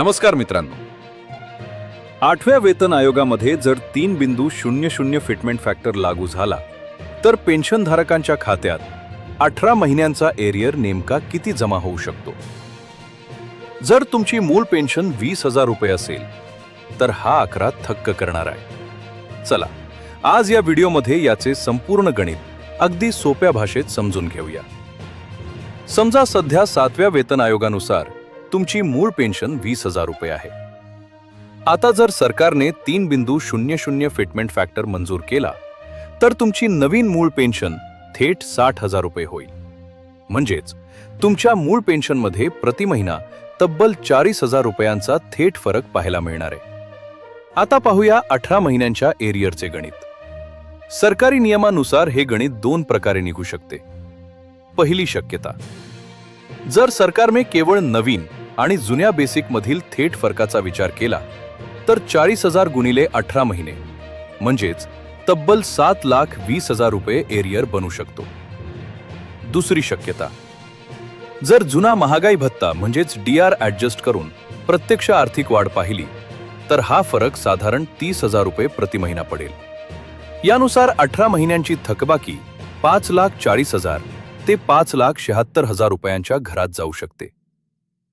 नमस्कार मित्रांनो. 8व्या वेतन आयोगामध्ये जर 3.00 फिटमेंट फॅक्टर लागू झाला तर पेन्शनधारकांच्या खात्यात 18 महिन्यांचा एरियर नेमका किती जमा होऊ शकतो? जर तुमची मूळ पेन्शन 20,000 रुपये असेल तर हा आकडा थक्क करणार आहे. चला, आज या व्हिडिओमध्ये याचे संपूर्ण गणित अगदी सोप्या भाषेत समजून घेऊया. समजा सध्या 7व्या वेतन आयोगानुसार तुमची मूळ पेन्शन 20,000 रुपये आहे. आता जर सरकारने 3.00 फिटमेंट फॅक्टर मंजूर केला तर तुमची नवीन मूळ पेन्शन थेट 60,000 रुपये होईल. म्हणजेच तुमच्या मूळ पेन्शनमध्ये प्रति महिना तब्बल 40,000 रुपयांचा थेट फरक पाहायला मिळणार आहे. आता पाहूया 18 महिन्यांच्या एरियरचे गणित. सरकारी नियमानुसार हे गणित 2 प्रकारे निघू शकते. पहिली शक्यता, जर सरकारने केवळ नवीन आणि जुन्या बेसिकमधील थेट फरकाचा विचार केला तर 40,000 गुणिले 18 महिने म्हणजेच तब्बल 7,20,000 रुपये एरियर बनू शकतो. दुसरी शक्यता, जर जुना महागाई भत्ता म्हणजेच DR ॲडजस्ट करून प्रत्यक्ष आर्थिक वाढ पाहिली तर हा फरक साधारण 30,000 रुपये प्रति महिना पडेल. यानुसार 18 महिन्यांची थकबाकी 5,40,000 ते 5,76,000 रुपयांच्या घरात जाऊ शकते.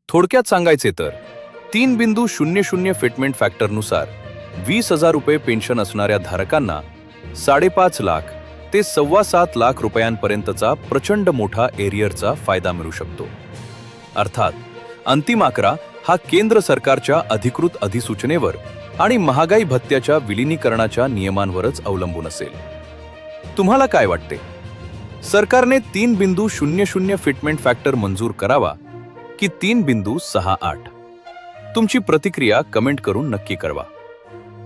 थोडक्यात सांगायचे तर 3.00 फिटमेंट फॅक्टरनुसार 20,000 रुपये पेन्शन असणाऱ्या धारकांना 5.5 लाख ते 7.25 लाख रुपयांपर्यंतचा प्रचंड मोठा एरियरचा फायदा मिळू शकतो. अर्थात अंतिम आकडा हा केंद्र सरकारच्या अधिकृत अधिसूचनेवर आणि महागाई भत्त्याच्या विलिनीकरणाच्या नियमांवरच अवलंबून असेल. तुम्हाला काय वाटते? सरकारने 3.00 फिटमेंट फॅक्टर मंजूर करावा की 3.68? तुमची प्रतिक्रिया कमेंट करून नक्की कळवा.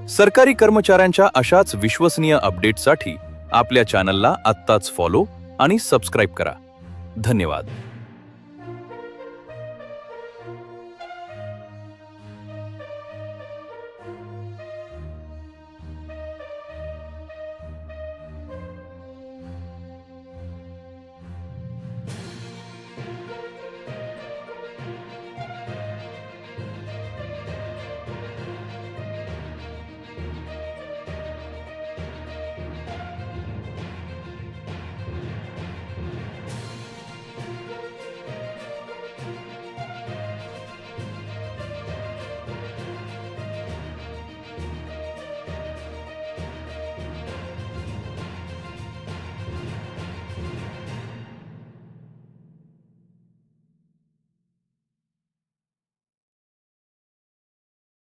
सरकारी कर्मचाऱ्यांच्या अशाच विश्वसनीय अपडेट्ससाठी आपल्या चॅनलला आत्ताच फॉलो आणि सबस्क्राईब करा. धन्यवाद.